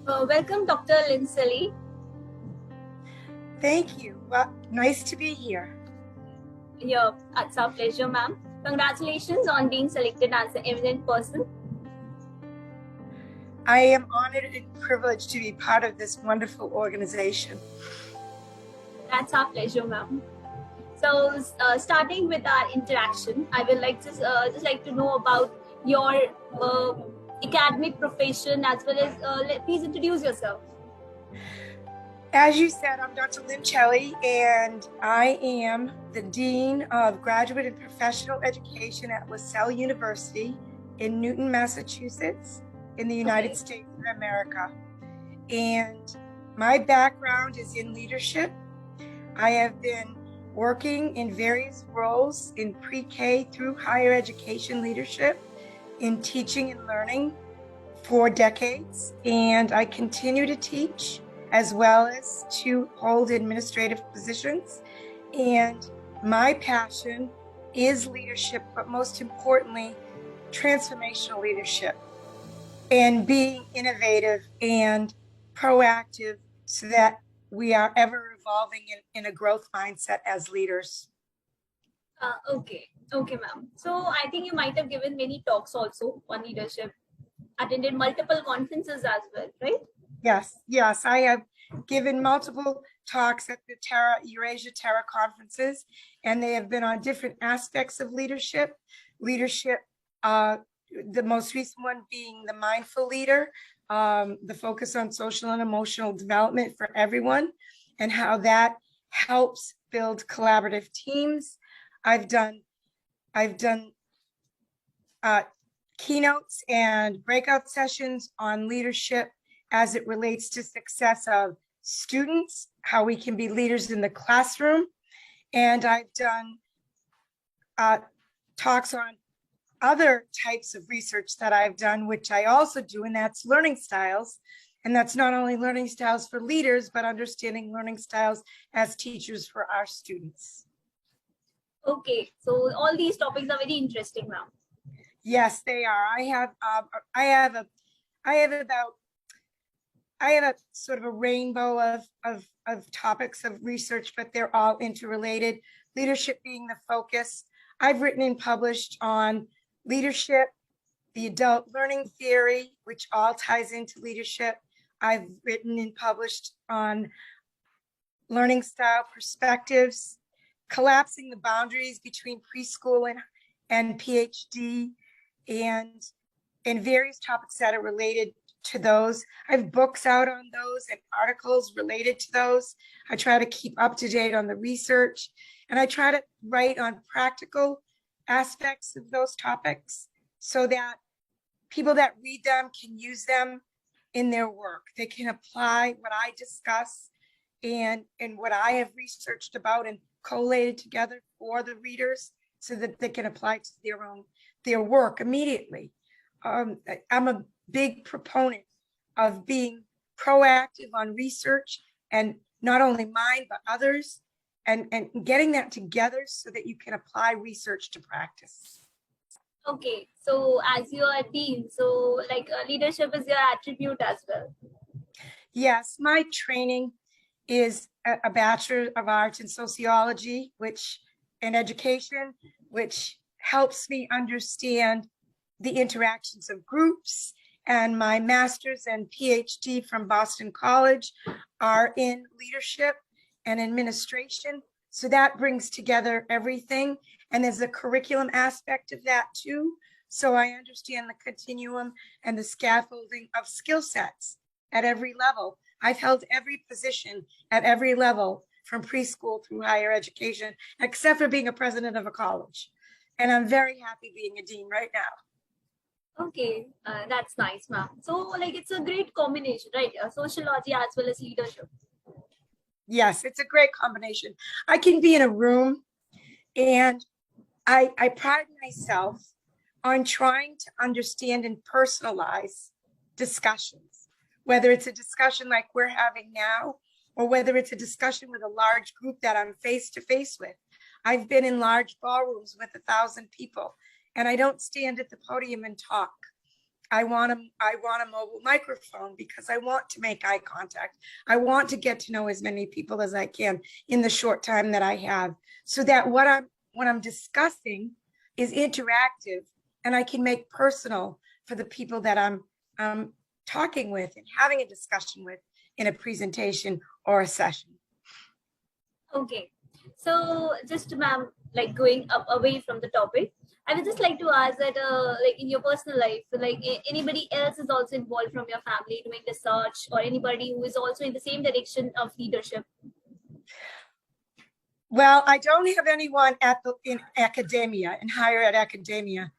Welcome, Dr. Lynne Celli. Thank you. Well, nice to be here. Yeah, it's our pleasure, ma'am. Congratulations on being selected as an eminent person. I am honored and privileged to be part of this wonderful organization. That's our pleasure, ma'am. So, starting with our interaction, I would like to just like to know about your academic profession as well as please introduce yourself. As you said, I'm Dr. Lynne Celli, and I am the Dean of Graduate and Professional Education at LaSalle University in Newton, Massachusetts, in the United States of America. And my background is in leadership. I have been working in various roles in pre-K through higher education leadership, in teaching and learning for decades, and I continue to teach as well as to hold administrative positions. And my passion is leadership, but most importantly, transformational leadership and being innovative and proactive so that we are ever evolving in a growth mindset as leaders. Okay, ma'am. So I think you might have given many talks also on leadership, attended multiple conferences as well, right? Yes, I have given multiple talks at the Eurasia conferences, and they have been on different aspects of leadership. The most recent one being the mindful leader, the focus on social and emotional development for everyone, and how that helps build collaborative teams. I've done keynotes and breakout sessions on leadership as it relates to success of students, how we can be leaders in the classroom. And I've done talks on other types of research that I've done, which I also do, and that's learning styles. And that's not only learning styles for leaders, but understanding learning styles as teachers for our students. Okay, so all these topics are very interesting now. Yes, they are. I have a sort of a rainbow of topics of research, but they're all interrelated. Leadership being the focus. I've written and published on leadership, the adult learning theory, which all ties into leadership. I've written and published on learning style perspectives, collapsing the boundaries between preschool and PhD, and various topics that are related to those. I have books out on those and articles related to those. I try to keep up to date on the research, and I try to write on practical aspects of those topics so that people that read them can use them in their work. They can apply what I discuss and what I have researched about and collated together for the readers so that they can apply to their work immediately. I'm a big proponent of being proactive on research, and not only mine, but others, and getting that together so that you can apply research to practice. Okay, so as you are a dean, so like leadership is your attribute as well. Yes, my training is a Bachelor of Arts in Sociology, and education, which helps me understand the interactions of groups, and my master's and PhD from Boston College are in leadership and administration. So that brings together everything. And there's a curriculum aspect of that too. So I understand the continuum and the scaffolding of skill sets at every level. I've held every position at every level from preschool through higher education, except for being a president of a college. And I'm very happy being a dean right now. Okay, that's nice, ma'am. So like it's a great combination, right? Sociology as well as leadership. Yes, it's a great combination. I can be in a room, and I pride myself on trying to understand and personalize discussions, whether it's a discussion like we're having now, or whether it's a discussion with a large group that I'm face to face with. I've been in large ballrooms with 1,000 people, and I don't stand at the podium and talk. I want a mobile microphone because I want to make eye contact. I want to get to know as many people as I can in the short time that I have, so that what I'm discussing is interactive and I can make personal for the people that I'm talking with and having a discussion with in a presentation or a session. Okay. So just ma'am, like going up away from the topic, I would just like to ask that, like in your personal life, like anybody else is also involved from your family doing research, or anybody who is also in the same direction of leadership? Well, I don't have anyone in academia, in higher ed academia,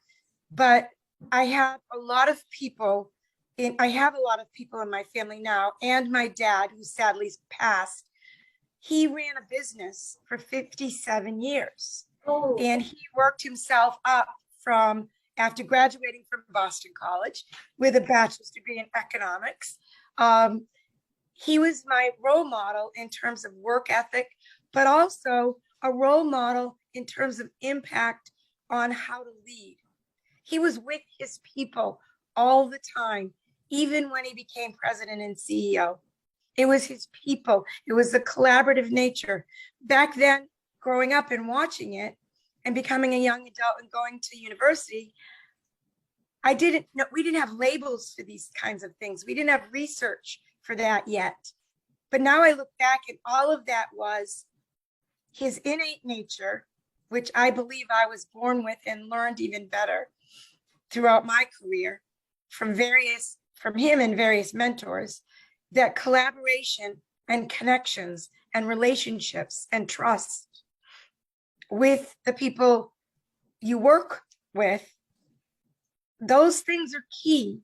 but I have a lot of people in my family now, and my dad, who sadly passed. He ran a business for 57 years. Oh, And he worked himself up from, after graduating from Boston College with a bachelor's degree in economics. He was my role model in terms of work ethic, but also a role model in terms of impact on how to lead. He was with his people all the time, even when he became president and CEO. It was his people. It was the collaborative nature. Back then, growing up and watching it and becoming a young adult and going to university, we didn't have labels for these kinds of things. We didn't have research for that yet. But now I look back, and all of that was his innate nature, which I believe I was born with and learned even better throughout my career from him and various mentors, that collaboration and connections and relationships and trust with the people you work with, those things are key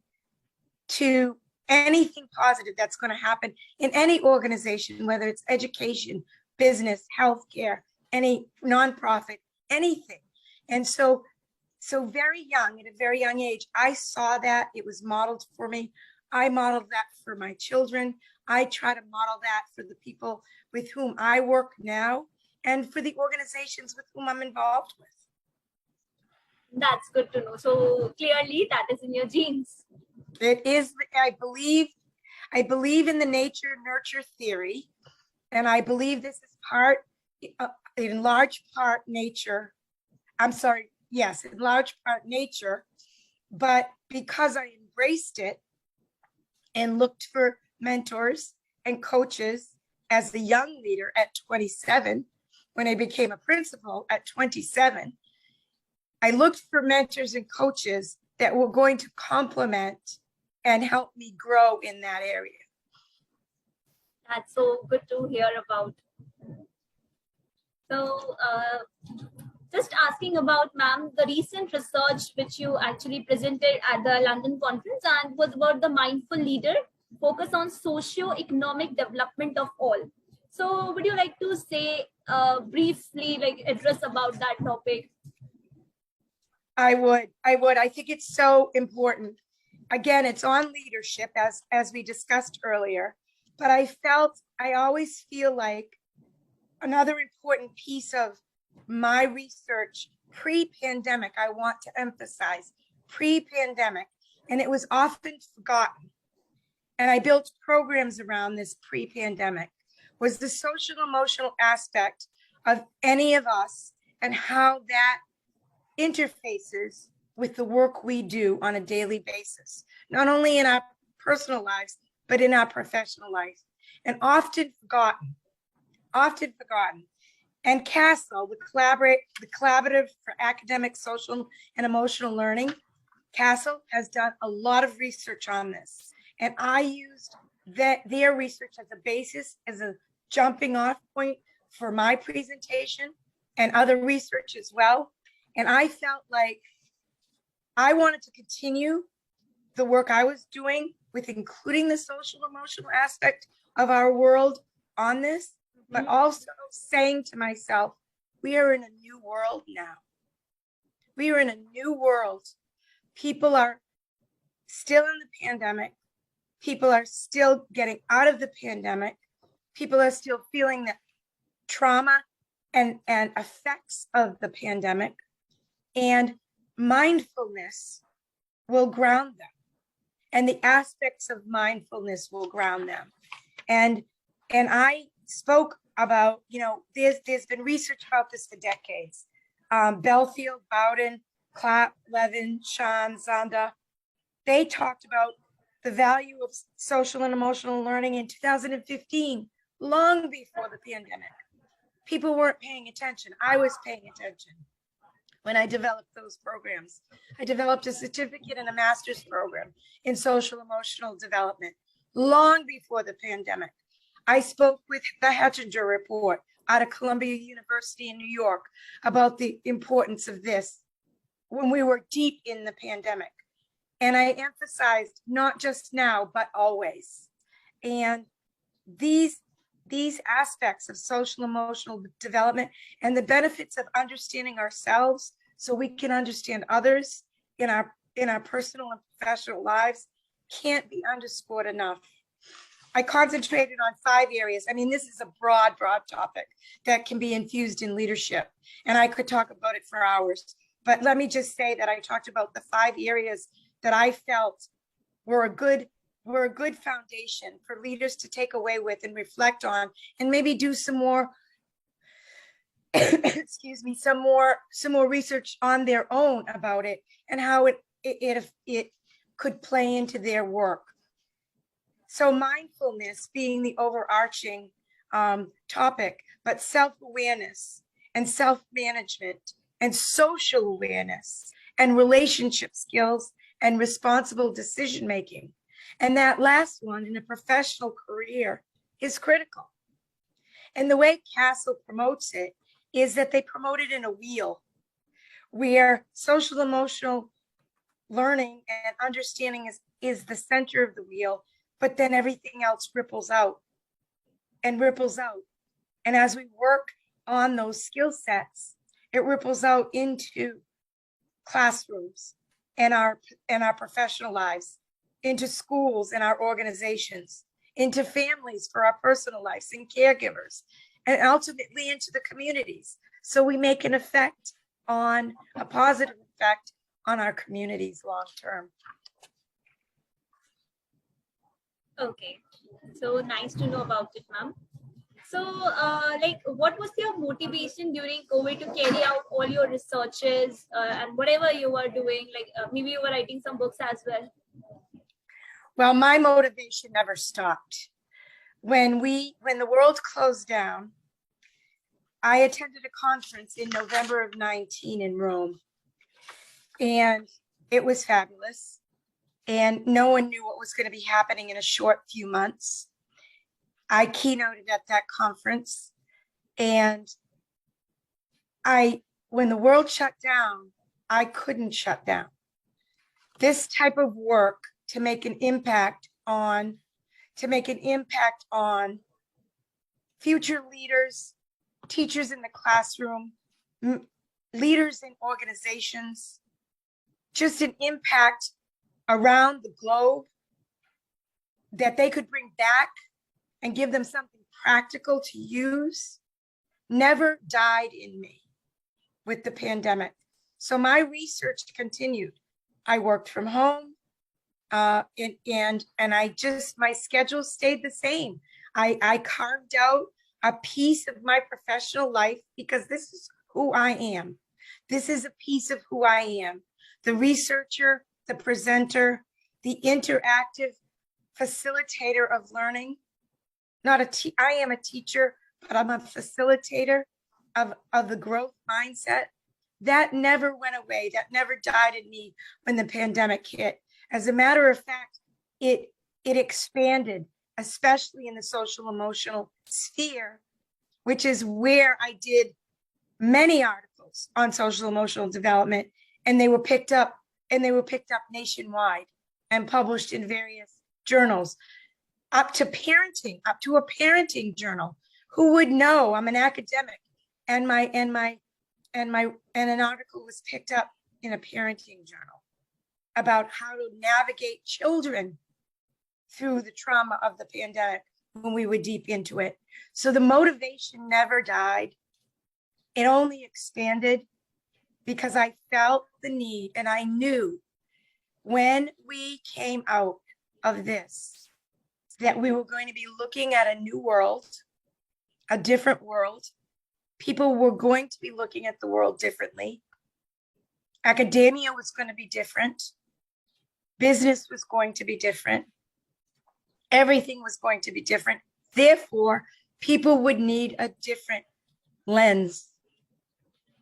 to anything positive that's going to happen in any organization, whether it's education, business, healthcare, any nonprofit, anything. And so very young, at a very young age, I saw that. It was modeled for me. I modeled that for my children. I try to model that for the people with whom I work now and for the organizations with whom I'm involved with. that's good to know. So clearly that is in your genes. It is, I believe in the nature nurture theory, and I believe this is in large part nature. Yes, in large part nature, but because I embraced it and looked for mentors and coaches as a young leader at 27, when I became a principal at 27, I looked for mentors and coaches that were going to complement and help me grow in that area. That's so good to hear about. So just asking about, ma'am, the recent research which you actually presented at the London conference and was about the mindful leader, focus on socio-economic development of all. So would you like to say briefly, like address about that topic? I would. I think it's so important. Again, it's on leadership, as we discussed earlier, but I always feel like another important piece of my research pre-pandemic, I want to emphasize pre-pandemic, and it was often forgotten, and I built programs around this pre-pandemic, was the social emotional aspect of any of us and how that interfaces with the work we do on a daily basis, not only in our personal lives, but in our professional life, and often forgotten. And CASEL, the Collaborative for Academic, Social, and Emotional Learning, CASEL has done a lot of research on this. And I used their research as a basis, as a jumping off point for my presentation and other research as well. And I felt like I wanted to continue the work I was doing with including the social emotional aspect of our world on this, but also saying to myself, we are in a new world now. We are in a new world. People are still in the pandemic. People are still getting out of the pandemic. People are still feeling the trauma and effects of the pandemic. And mindfulness will ground them. and the aspects of mindfulness will ground them. And I spoke about, there's been research about this for decades. Belfield, Bowden, Clapp, Levin, Sean, Zonda, they talked about the value of social and emotional learning in 2015, long before the pandemic. People weren't paying attention. I was paying attention when I developed those programs. I developed a certificate and a master's program in social emotional development long before the pandemic. I spoke with the Hettinger report out of Columbia University in New York about the importance of this when we were deep in the pandemic. And I emphasized not just now, but always. And these aspects of social emotional development and the benefits of understanding ourselves so we can understand others in our personal and professional lives can't be underscored enough. I concentrated on 5 areas. I mean, this is a broad topic that can be infused in leadership, and I could talk about it for hours. But let me just say that I talked about the 5 areas that I felt were a good foundation for leaders to take away with and reflect on, and maybe do some more excuse me, some more research on their own about it and how it could play into their work. So mindfulness being the overarching topic, but self-awareness and self-management and social awareness and relationship skills and responsible decision-making. And that last one in a professional career is critical. And the way Castle promotes it is that they promote it in a wheel where social emotional learning and understanding is the center of the wheel, but then everything else ripples out and ripples out. And as we work on those skill sets, it ripples out into classrooms and our professional lives, into schools and our organizations, into families for our personal lives and caregivers, and ultimately into the communities. So we make a positive effect on our communities long term. Okay, so nice to know about it, ma'am. So, what was your motivation during COVID to carry out all your researches and whatever you were doing? Maybe you were writing some books as well. Well, my motivation never stopped. When the world closed down, I attended a conference in November of 19 in Rome, and it was fabulous. And no one knew what was going to be happening in a short few months. I keynoted at that conference, and when the world shut down, I couldn't shut down. This type of work to make an impact on future leaders, teachers in the classroom, leaders in organizations, just an impact around the globe that they could bring back and give them something practical to use, never died in me with the pandemic. So my research continued. I worked from home, and my schedule stayed the same. I carved out a piece of my professional life because this is who I am. This is a piece of who I am. The researcher, the presenter, the interactive facilitator of learning. I am a teacher, but I'm a facilitator of the growth mindset. That never went away. That never died in me when the pandemic hit. As a matter of fact, it expanded, especially in the social emotional sphere, which is where I did many articles on social emotional development, and they were picked up nationwide and published in various journals, up to a parenting journal. Who would know? I'm an academic, and an article was picked up in a parenting journal about how to navigate children through the trauma of the pandemic when we were deep into it. So the motivation never died. It only expanded because I felt the need, and I knew when we came out of this, that we were going to be looking at a new world, a different world. People were going to be looking at the world differently. Academia was going to be different. Business was going to be different. Everything was going to be different. Therefore, people would need a different lens.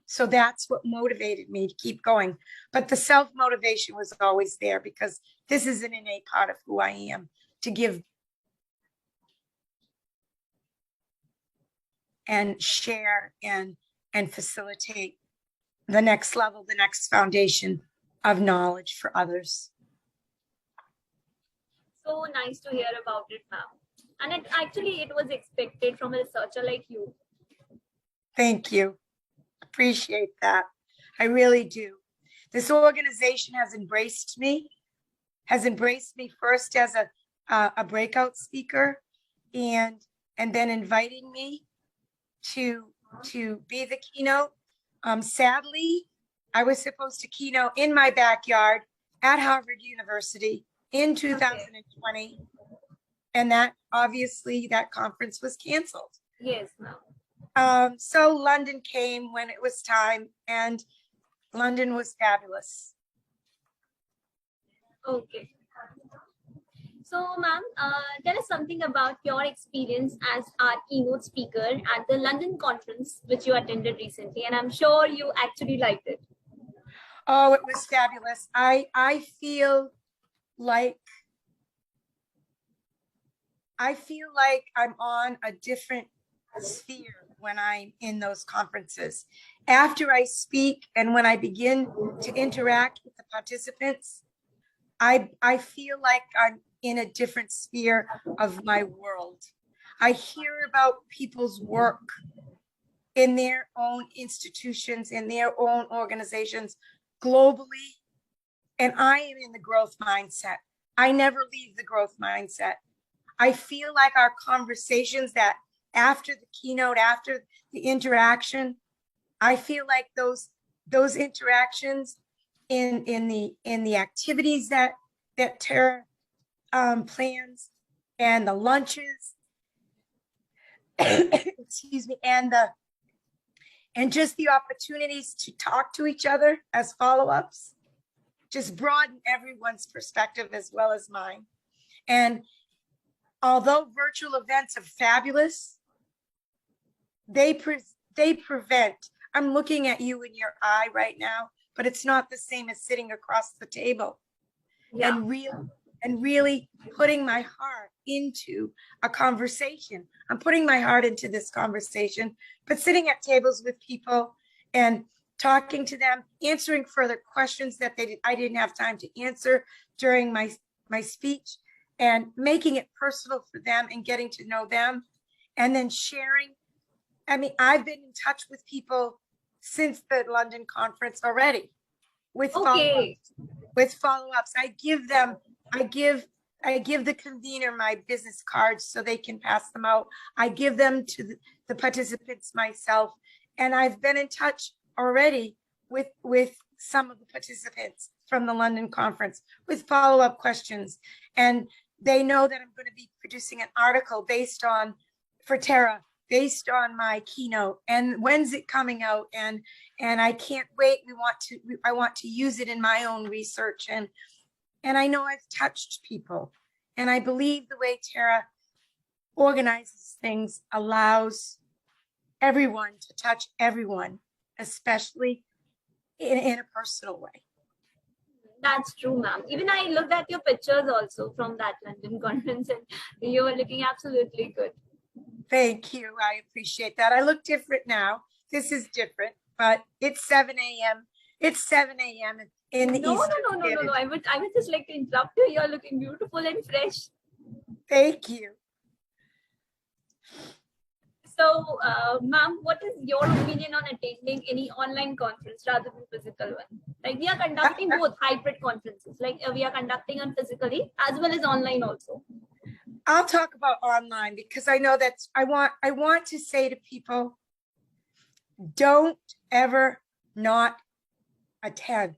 So that's what motivated me to keep going. But the self-motivation was always there because this is an innate part of who I am, to give and share and facilitate the next level, the next foundation of knowledge for others. So nice to hear about it, ma'am. And it was expected from a researcher like you. Thank you. Appreciate that. I really do. This organization has embraced me first as a breakout speaker, and then inviting me to be the keynote. Sadly, I was supposed to keynote in my backyard at Harvard University in 2020. And that obviously that conference was canceled. Yes, ma'am. So London came when it was time, and London was fabulous. Okay. So, ma'am, tell us something about your experience as our keynote speaker at the London conference, which you attended recently, and I'm sure you actually liked it. Oh, it was fabulous. I feel like I'm on a different sphere when I'm in those conferences. After I speak and when I begin to interact with the participants, I feel like I'm in a different sphere of my world. I hear about people's work in their own institutions, in their own organizations globally, and I am in the growth mindset. I never leave the growth mindset. I feel like our conversations, that after the keynote, after the interaction, I feel like those interactions in the activities that Tara plans, and the lunches, excuse me, and just the opportunities to talk to each other as follow-ups, just broaden everyone's perspective as well as mine. And although virtual events are fabulous, they prevent, I'm looking at you in your eye right now, but it's not the same as sitting across the table. Yeah. And really putting my heart into a conversation. I'm putting my heart into this conversation, but sitting at tables with people and talking to them, answering further questions that I didn't have time to answer during my speech, and making it personal for them and getting to know them, and then sharing. I mean, I've been in touch with people since the London conference already with follow-ups. I give the convener my business cards so they can pass them out. I give them to the participants myself. And I've been in touch already with some of the participants from the London conference with follow-up questions. And they know that I'm going to be producing an article for Tara, based on my keynote, and when's it coming out, and I can't wait. I want to use it in my own research, and I know I've touched people, and I believe the way Tara organizes things allows everyone to touch everyone, especially in a personal way. That's true, ma'am. Even I looked at your pictures also from that London conference, and you were looking absolutely good. Thank you. I appreciate that. I look different now. This is different, but it's 7 a.m. It's 7 a.m. in the No. I would just like to interrupt you. You're looking beautiful and fresh. Thank you. So, ma'am, what is your opinion on attending any online conference rather than physical one? Like, we are conducting both hybrid conferences. Like, we are conducting on physically as well as online also. I'll talk about online because I know that I want to say to people, don't ever not attend.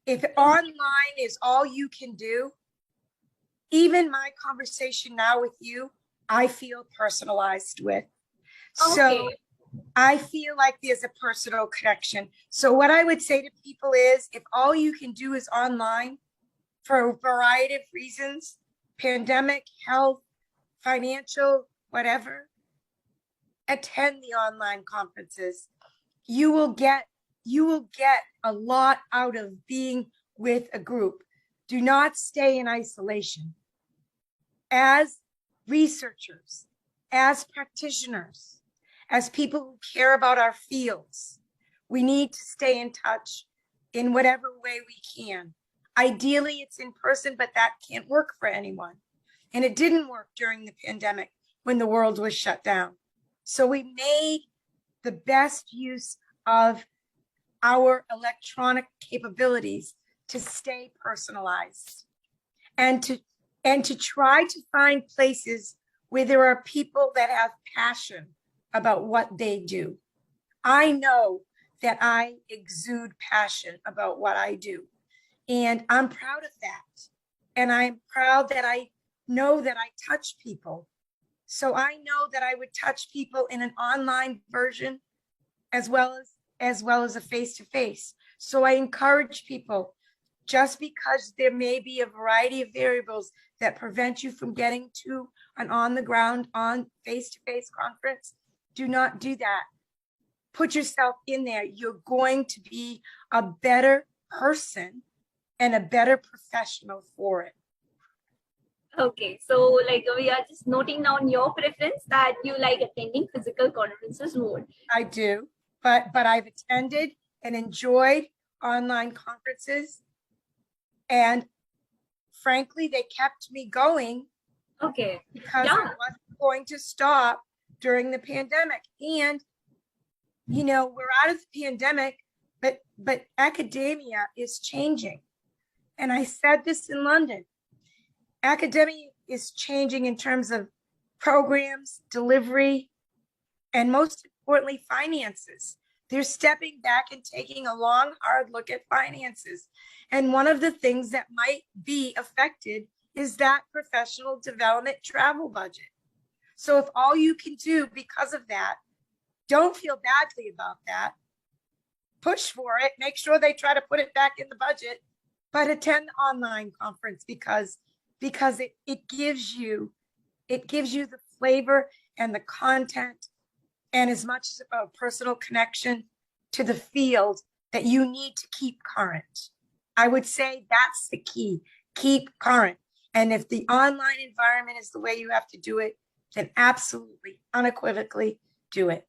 If online is all you can do, even my conversation now with you, I feel personalized with. So Okay. I feel like there's a personal connection. So what I would say to people is, if all you can do is online for a variety of reasons, pandemic, health, financial, whatever, attend the online conferences. You will get a lot out of being with a group. Do not stay in isolation. As researchers, as practitioners, as people who care about our fields, we need to stay in touch in whatever way we can. Ideally, it's in person, but that can't work for anyone. And it didn't work during the pandemic when the world was shut down. So we made the best use of our electronic capabilities to stay personalized and to try to find places where there are people that have passion about what they do. I know that I exude passion about what I do, and I'm proud of that. And I'm proud that I know that I touch people. So I know that I would touch people in an online version as well as a face-to-face. So I encourage people, just because there may be a variety of variables that prevent you from getting to an on-the-ground, on face-to-face conference, do not do that. Put yourself in there. You're going to be a better person and a better professional for it. Okay, so like we are just noting down your preference that you like attending physical conferences more. I do, but I've attended and enjoyed online conferences, and frankly, they kept me going Okay. because Yeah. I wasn't going to stop during the pandemic. And you know, we're out of the pandemic, but academia is changing. And I said this in London. Academia is changing in terms of programs, delivery, and most importantly, finances. They're stepping back and taking a long, hard look at finances. And one of the things that might be affected is that professional development travel budget. So if all you can do because of that, don't feel badly about that. Push for it. Make sure they try to put it back in the budget, but attend the online conference because it gives you the flavor and the content, and as much as a personal connection to the field that you need to keep current. I would say that's the key. Keep current. And if the online environment is the way you have to do it, then absolutely, unequivocally do it.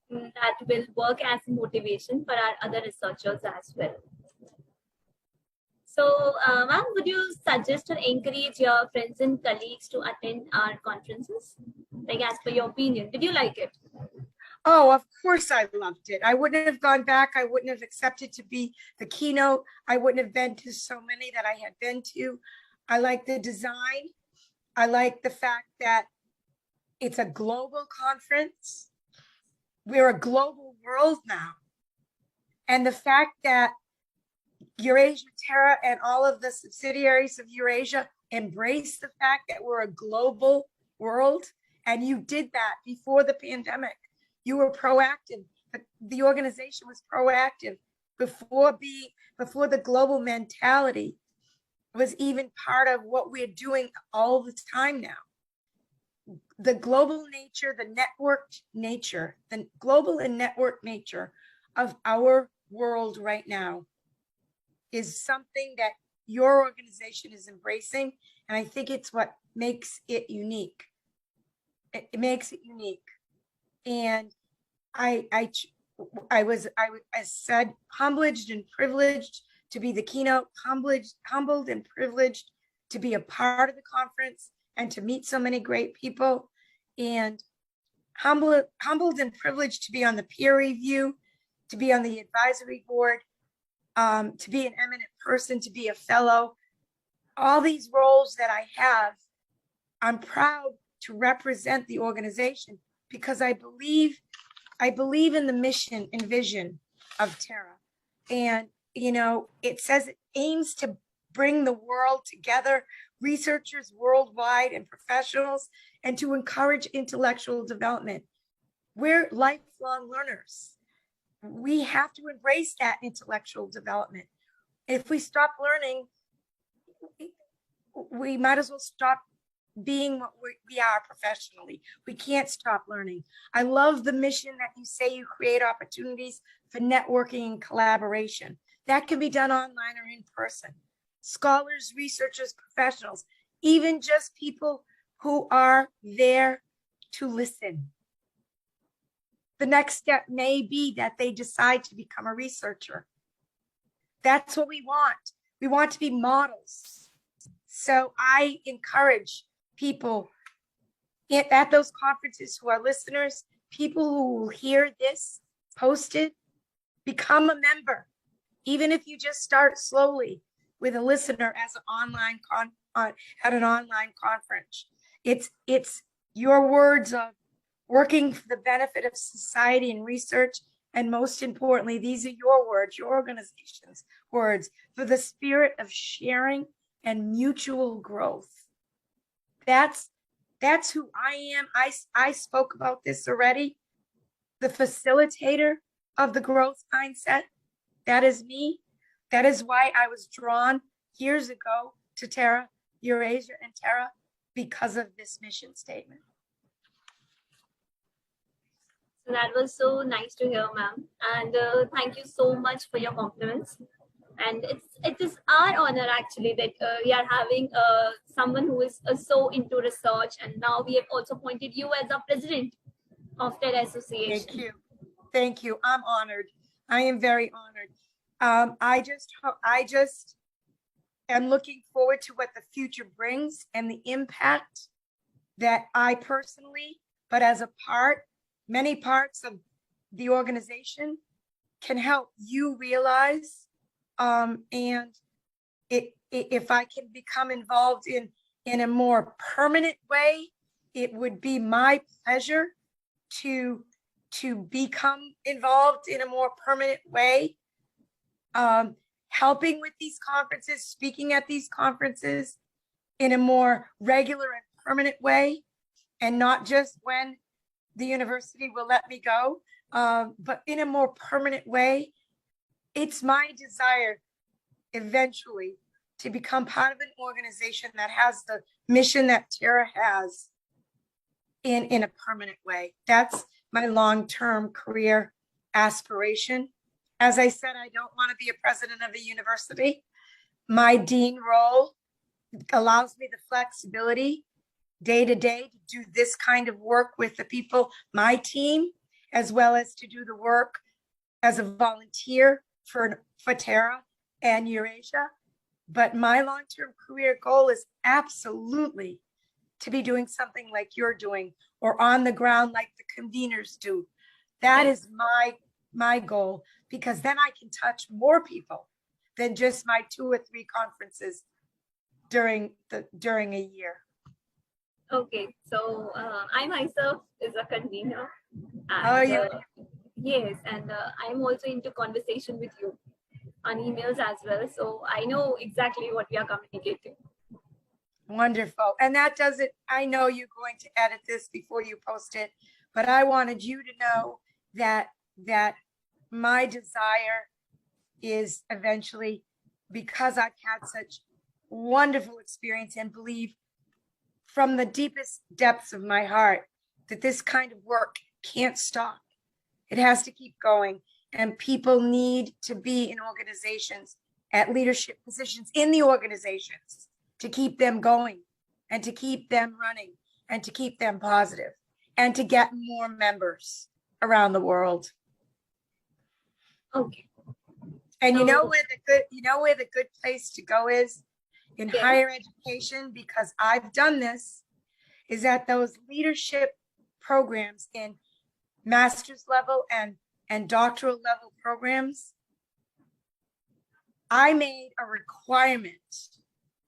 That will work as motivation for our other researchers as well. So, ma'am, would you suggest or encourage your friends and colleagues to attend our conferences? Like, as per your opinion, did you like it? Oh, of course I loved it. I wouldn't have gone back. I wouldn't have accepted to be the keynote. I wouldn't have been to so many that I had been to. I like the design. I like the fact that it's a global conference. We're a global world now. And the fact that Eurasia Terra and all of the subsidiaries of Eurasia embrace the fact that we're a global world. And you did that before the pandemic. You were proactive. The organization was proactive before the global mentality was even part of what we're doing all the time now. The global nature, the networked nature, the global and networked nature of our world right now is something that your organization is embracing. And I think it's what makes it unique. It makes it unique. And I said, humbled and privileged to be the keynote, humbled and privileged to be a part of the conference and to meet so many great people, and humbled and privileged to be on the peer review, to be on the advisory board, to be an eminent person, to be a fellow. All these roles that I have, I'm proud to represent the organization because I believe in the mission and vision of Terra. And it says it aims to bring the world together, researchers worldwide and professionals, and to encourage intellectual development. We're lifelong learners. We have to embrace that intellectual development. If we stop learning, we might as well stop being what we are professionally. We can't stop learning. I love the mission that you say you create opportunities for networking and collaboration. That can be done online or in person. Scholars, researchers, professionals, even just people who are there to listen. The next step may be that they decide to become a researcher. That's what we want. We want to be models. So I encourage people at those conferences who are listeners, people who will hear this posted, become a member. Even if you just start slowly with a listener as an online at an online conference. It's your words of working for the benefit of society and research. And most importantly, these are your words, your organization's words, for the spirit of sharing and mutual growth. That's who I am. I spoke about this already. The facilitator of the growth mindset. That is me. That is why I was drawn years ago to Eurasia and Terra, because of this mission statement. So that was so nice to hear, ma'am. And thank you so much for your compliments. And it is our honor actually that we are having someone who is so into research, and now we have also appointed you as our president of that association. Thank you. I'm honored. I am very honored. I just am looking forward to what the future brings and the impact that I personally, but as a many parts of the organization can help you realize. And if I can become involved in a more permanent way, it would be my pleasure to become involved in a more permanent way, helping with these conferences, speaking at these conferences in a more regular and permanent way, and not just when the university will let me go, but in a more permanent way. It's my desire eventually to become part of an organization that has the mission that Terra has in a permanent way. That's my long-term career aspiration. As I said, I don't want to be a president of a university. My dean role allows me the flexibility day to day to do this kind of work with the people, my team, as well as to do the work as a volunteer for Terra and Eurasia. But my long-term career goal is absolutely to be doing something like you're doing, or on the ground like the conveners do. That is my goal, because then I can touch more people than just my 2 or 3 conferences during a year. Okay, so I myself is a convener. And, oh, yeah. Yes, and I'm also into conversation with you on emails as well. So I know exactly what we are communicating. Wonderful. And that doesn't, I know you're going to edit this before you post it, but I wanted you to know that my desire is eventually, because I've had such wonderful experience and believe from the deepest depths of my heart that this kind of work can't stop. It has to keep going, and people need to be in organizations at leadership positions in the organizations to keep them going and to keep them running and to keep them positive and to get more members around the world. Okay. And so, you know where the good place to go is in higher education, because I've done this, is at those leadership programs in master's level and doctoral level programs. I made a requirement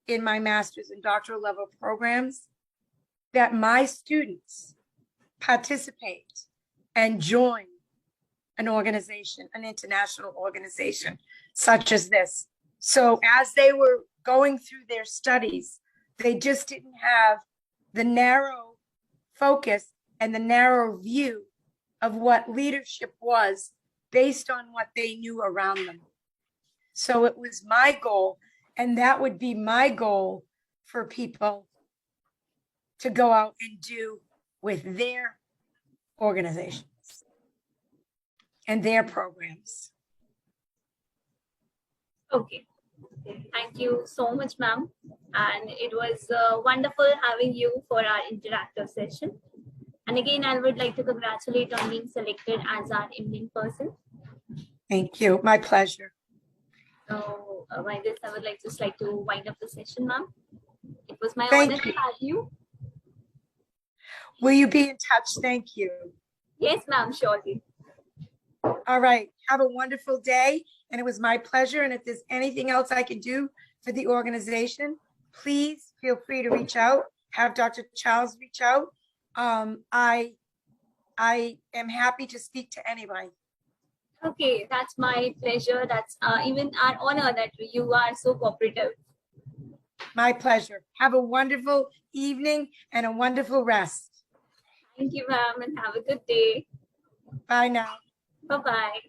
in my master's and doctoral level programs that my students participate and join an organization, an international organization. such as this. So as they were going through their studies, they just didn't have the narrow focus and the narrow view of what leadership was based on what they knew around them. So it was my goal, and that would be my goal for people to go out and do with their organizations and their programs. Okay. Thank you so much, ma'am. And it was wonderful having you for our interactive session. And again, I would like to congratulate on being selected as our evening person. Thank you. My pleasure. So by this, I would like to wind up the session, ma'am. It was my Thank honor to you. have you. Will you be in touch? Thank you. Yes, ma'am, surely. All right. Have a wonderful day. And it was my pleasure. And if there's anything else I can do for the organization, please feel free to reach out. Have Dr. Charles reach out. I am happy to speak to anybody. Okay, that's my pleasure. That's even our honor that you are so cooperative. My pleasure. Have a wonderful evening and a wonderful rest. Thank you, ma'am, and have a good day. Bye now. Bye-bye.